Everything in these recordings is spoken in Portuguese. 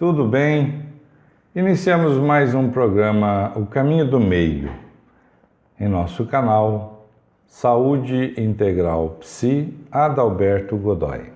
tudo bem? Iniciamos mais um programa O Caminho do Meio, em nosso canal Saúde Integral Psi Adalberto Godoy.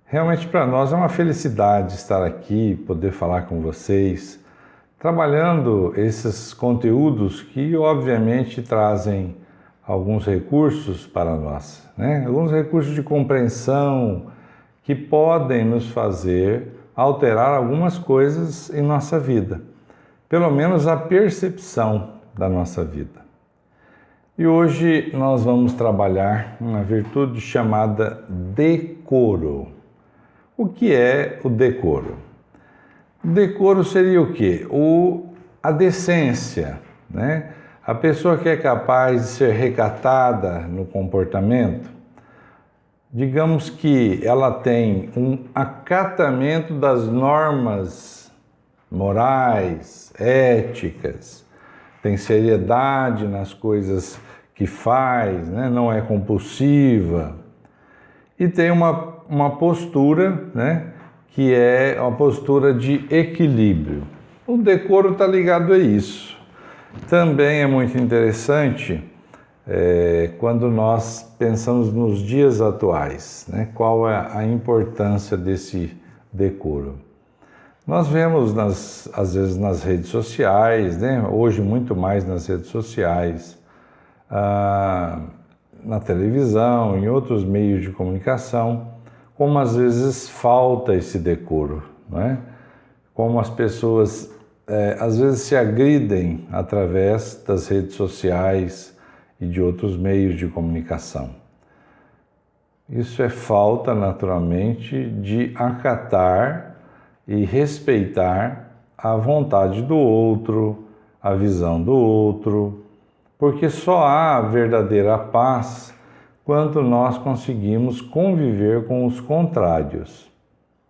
Realmente para nós é uma felicidade estar aqui, poder falar com vocês, trabalhando esses conteúdos que obviamente trazem alguns recursos para nós, né? Alguns recursos de compreensão que podem nos fazer alterar algumas coisas em nossa vida, pelo menos a percepção da nossa vida. E hoje nós vamos trabalhar uma virtude chamada decoro. O que é o decoro? Decoro seria o quê? A decência, né? A pessoa que é capaz de ser recatada no comportamento, digamos que ela tem um acatamento das normas morais, éticas, tem seriedade nas coisas que faz, né? Não é compulsiva e tem uma postura, né? Que é uma postura de equilíbrio. O decoro está ligado a isso. Também é muito interessante quando nós pensamos nos dias atuais, né? Qual é a importância desse decoro? Nós vemos, às vezes, nas redes sociais, né? Hoje muito mais nas redes sociais, na televisão, em outros meios de comunicação, como às vezes falta esse decoro, não é? Como as pessoas às vezes se agridem através das redes sociais e de outros meios de comunicação. Isso é falta, naturalmente, de acatar e respeitar a vontade do outro, a visão do outro, porque só há verdadeira paz quando nós conseguimos conviver com os contrários.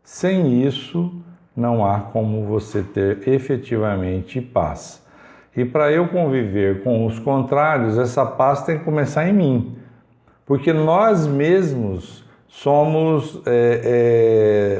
Sem isso, não há como você ter efetivamente paz. E para eu conviver com os contrários, essa paz tem que começar em mim. Porque nós mesmos somos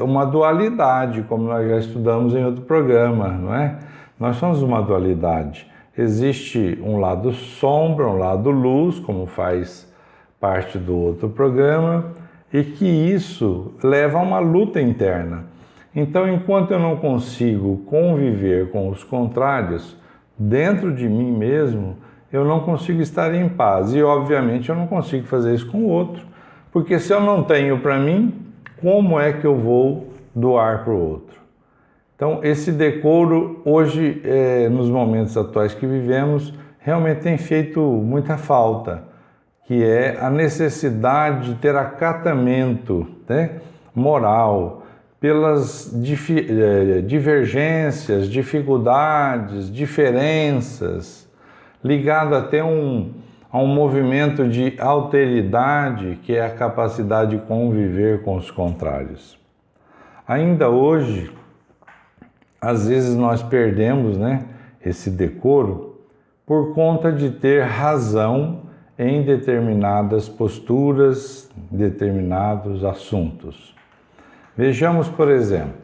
uma dualidade, como nós já estudamos em outro programa, não é? Nós somos uma dualidade. Existe um lado sombra, um lado luz, como faz parte do outro programa, e que isso leva a uma luta interna. Então, enquanto eu não consigo conviver com os contrários dentro de mim mesmo, eu não consigo estar em paz. E, obviamente, eu não consigo fazer isso com o outro. Porque se eu não tenho para mim, como é que eu vou doar para o outro? Então, esse decoro, hoje, nos momentos atuais que vivemos, realmente tem feito muita falta, que é a necessidade de ter acatamento, né, moral, pelas divergências, dificuldades, diferenças, ligado até a um movimento de alteridade, que é a capacidade de conviver com os contrários. Ainda hoje, às vezes nós perdemos, né, esse decoro por conta de ter razão em determinadas posturas, determinados assuntos. Vejamos, por exemplo,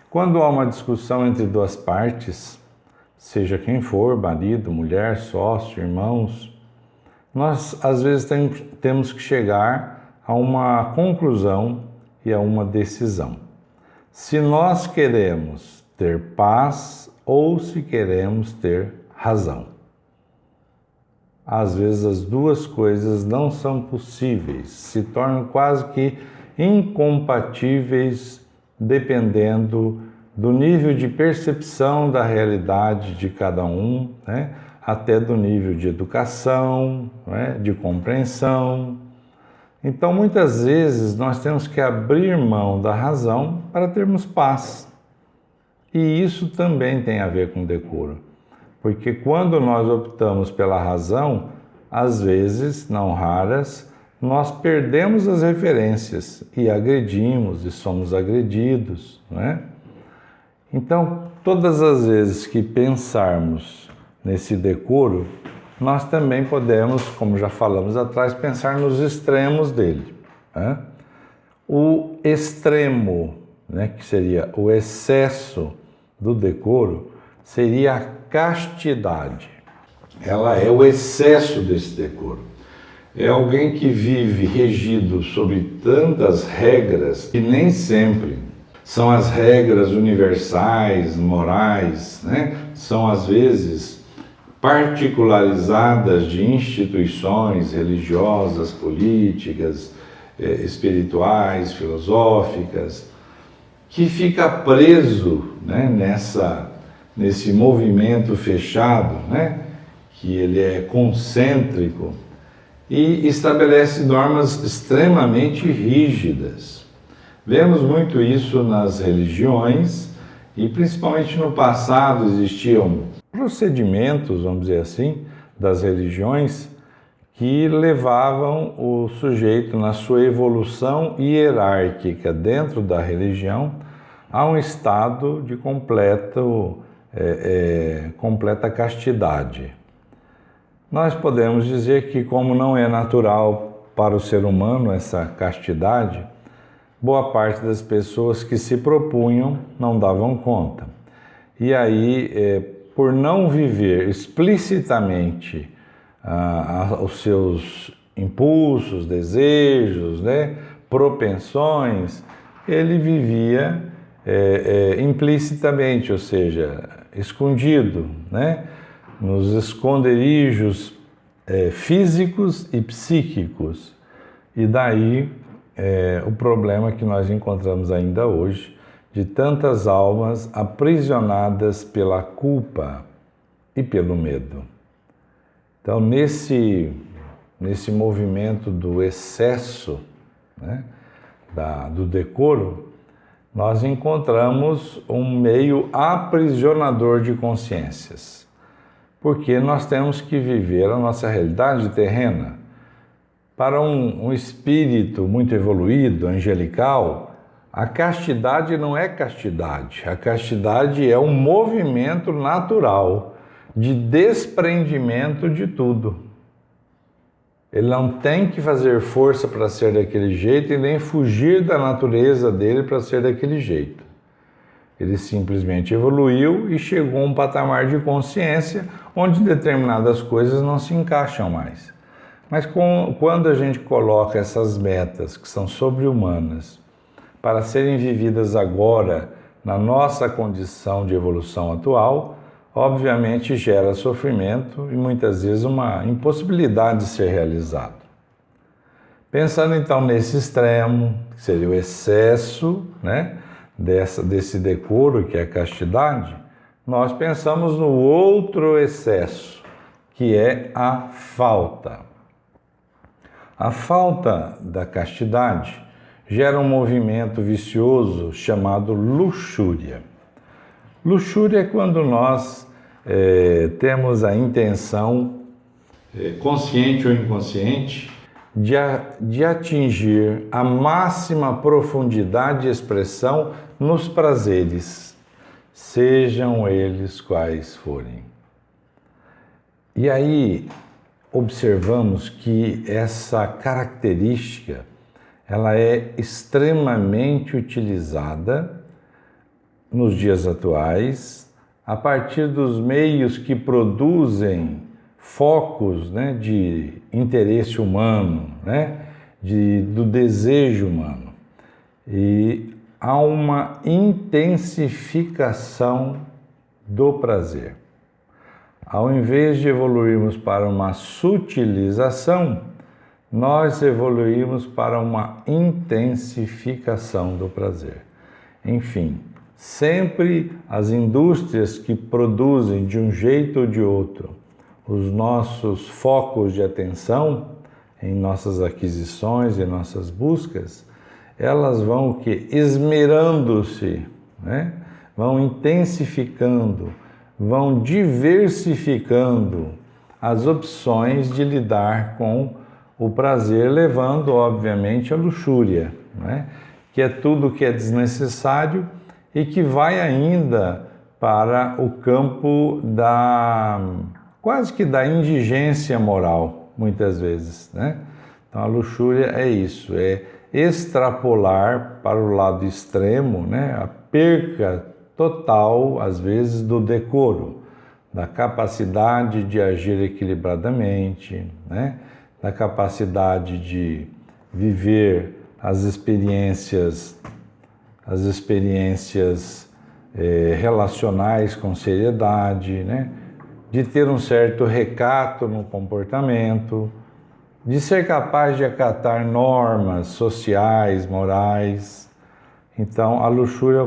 quando há uma discussão entre duas partes, seja quem for, marido, mulher, sócio, irmãos, nós às vezes temos que chegar a uma conclusão e a uma decisão. Se nós queremos ter paz ou se queremos ter razão. Às vezes as duas coisas não são possíveis, se tornam quase que incompatíveis dependendo do nível de percepção da realidade de cada um, né? Até do nível de educação, né? De compreensão. Então, muitas vezes, nós temos que abrir mão da razão para termos paz. E isso também tem a ver com decoro. Porque quando nós optamos pela razão, às vezes, não raras, nós perdemos as referências e agredimos e somos agredidos, não é? Então, todas as vezes que pensarmos nesse decoro, nós também podemos, como já falamos atrás, pensar nos extremos dele, né? O extremo né, que seria o excesso do decoro, seria a castidade. Ela é o excesso desse decoro. É alguém que vive regido sobre tantas regras que nem sempre são as regras universais, morais, né? São às vezes particularizadas de instituições religiosas, políticas, espirituais, filosóficas, que fica preso, né, nesse movimento fechado, né, que ele é concêntrico e estabelece normas extremamente rígidas. Vemos muito isso nas religiões e principalmente no passado existiam procedimentos, vamos dizer assim, das religiões que levavam o sujeito na sua evolução hierárquica dentro da religião a um estado de completa castidade. Nós podemos dizer que, como não é natural para o ser humano essa castidade, boa parte das pessoas que se propunham não davam conta. E aí, por não viver explicitamente os seus impulsos, desejos, né, propensões, ele vivia implicitamente, ou seja, escondido, né, nos esconderijos físicos e psíquicos. E daí o problema que nós encontramos ainda hoje, de tantas almas aprisionadas pela culpa e pelo medo. Então, nesse movimento do excesso, né, do decoro, nós encontramos um meio aprisionador de consciências, porque nós temos que viver a nossa realidade terrena. Para um espírito muito evoluído, angelical, a castidade não é castidade. A castidade é um movimento natural de desprendimento de tudo. Ele não tem que fazer força para ser daquele jeito e nem fugir da natureza dele para ser daquele jeito. Ele simplesmente evoluiu e chegou a um patamar de consciência onde determinadas coisas não se encaixam mais. Mas quando a gente coloca essas metas que são sobre-humanas para serem vividas agora na nossa condição de evolução atual, obviamente gera sofrimento e muitas vezes uma impossibilidade de ser realizado. Pensando então nesse extremo, que seria o excesso, né, desse decoro que é a castidade, nós pensamos no outro excesso, que é a falta. A falta da castidade gera um movimento vicioso chamado luxúria. Luxúria é quando nós temos a intenção, consciente ou inconsciente, de atingir a máxima profundidade e expressão nos prazeres, sejam eles quais forem. E aí observamos que essa característica ela é extremamente utilizada nos dias atuais, a partir dos meios que produzem focos, né, de interesse humano, né, do desejo humano. E há uma intensificação do prazer. Ao invés de evoluirmos para uma sutilização, nós evoluímos para uma intensificação do prazer. Enfim, sempre as indústrias que produzem de um jeito ou de outro os nossos focos de atenção em nossas aquisições e nossas buscas, elas vão o quê? Esmerando-se, né? Vão intensificando, vão diversificando as opções de lidar com o prazer, levando, obviamente, à luxúria, né? Que é tudo que é desnecessário e que vai ainda para o campo quase que da indigência moral, muitas vezes, né? Então a luxúria é isso, é extrapolar para o lado extremo, né, a perca total, às vezes, do decoro, da capacidade de agir equilibradamente, né, da capacidade de viver as experiências relacionais com seriedade, né, de ter um certo recato no comportamento, de ser capaz de acatar normas sociais, morais. Então, a luxúria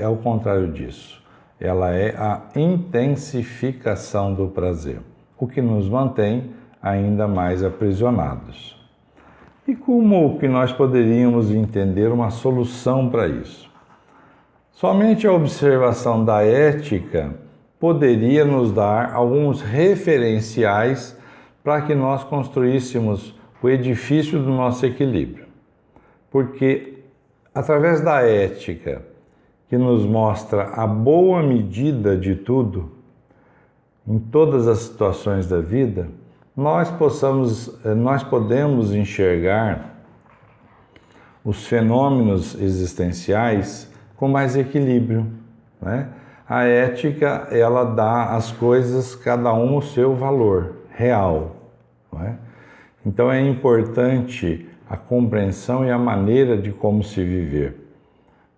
é o contrário disso. Ela é a intensificação do prazer, o que nos mantém ainda mais aprisionados. E como que nós poderíamos entender uma solução para isso? Somente a observação da ética poderia nos dar alguns referenciais para que nós construíssemos o edifício do nosso equilíbrio. Porque através da ética, que nos mostra a boa medida de tudo, em todas as situações da vida, nós podemos enxergar os fenômenos existenciais com mais equilíbrio, né? A ética, ela dá às coisas, cada um o seu valor real, né? Então é importante a compreensão e a maneira de como se viver,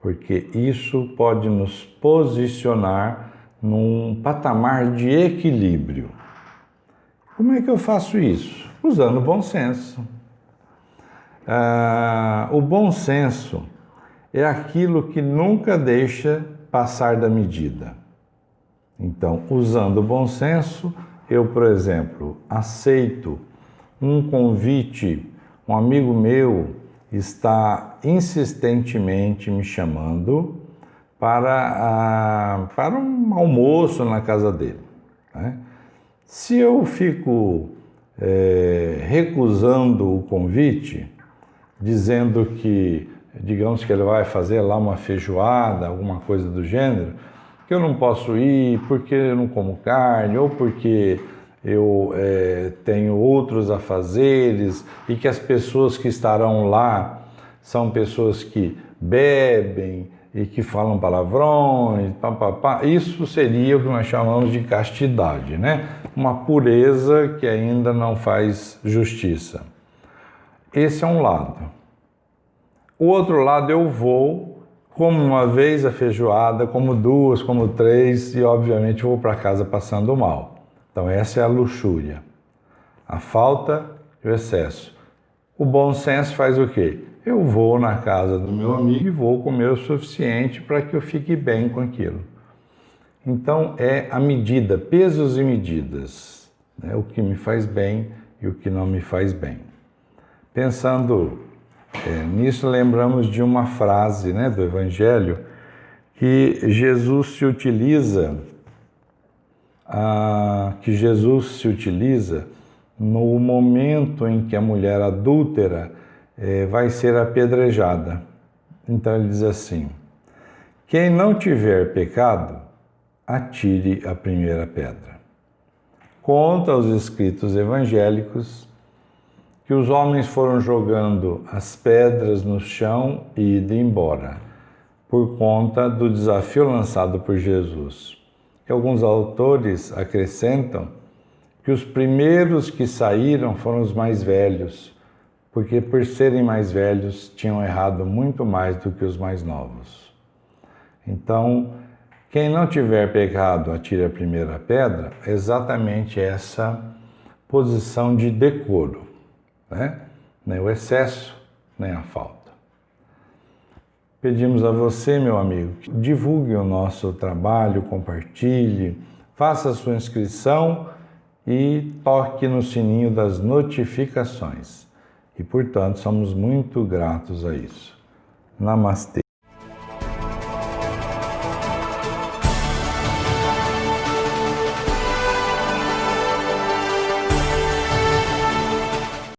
porque isso pode nos posicionar num patamar de equilíbrio. Como é que eu faço isso? Usando o bom senso. O bom senso é aquilo que nunca deixa passar da medida. Então, usando o bom senso, eu, por exemplo, aceito um convite. Um amigo meu está insistentemente me chamando para um almoço na casa dele, né? Se eu fico recusando o convite, dizendo que, digamos que ele vai fazer lá uma feijoada, alguma coisa do gênero, que eu não posso ir porque eu não como carne, ou porque eu tenho outros afazeres, e que as pessoas que estarão lá são pessoas que bebem e que falam palavrões, isso seria o que nós chamamos de castidade, né? Uma pureza que ainda não faz justiça. Esse é um lado. O outro lado, eu vou, como uma vez a feijoada, como duas, como três, e obviamente vou para casa passando mal. Então essa é a luxúria, a falta e o excesso. O bom senso faz o quê? Eu vou na casa do meu amigo e vou comer o suficiente para que eu fique bem com aquilo. Então é a medida, pesos e medidas, né? O que me faz bem e o que não me faz bem. Pensando nisso, lembramos de uma frase, né, do Evangelho, que Jesus se utiliza no momento em que a mulher adúltera vai ser apedrejada. Então ele diz assim: quem não tiver pecado, atire a primeira pedra. Conta os escritos evangélicos que os homens foram jogando as pedras no chão e indo embora, por conta do desafio lançado por Jesus. E alguns autores acrescentam que os primeiros que saíram foram os mais velhos, porque por serem mais velhos tinham errado muito mais do que os mais novos. Então, quem não tiver pecado, atire a primeira pedra, é exatamente essa posição de decoro, né? Nem o excesso, nem a falta. Pedimos a você, meu amigo, que divulgue o nosso trabalho, compartilhe, faça a sua inscrição e toque no sininho das notificações. E, portanto, somos muito gratos a isso. Namastê.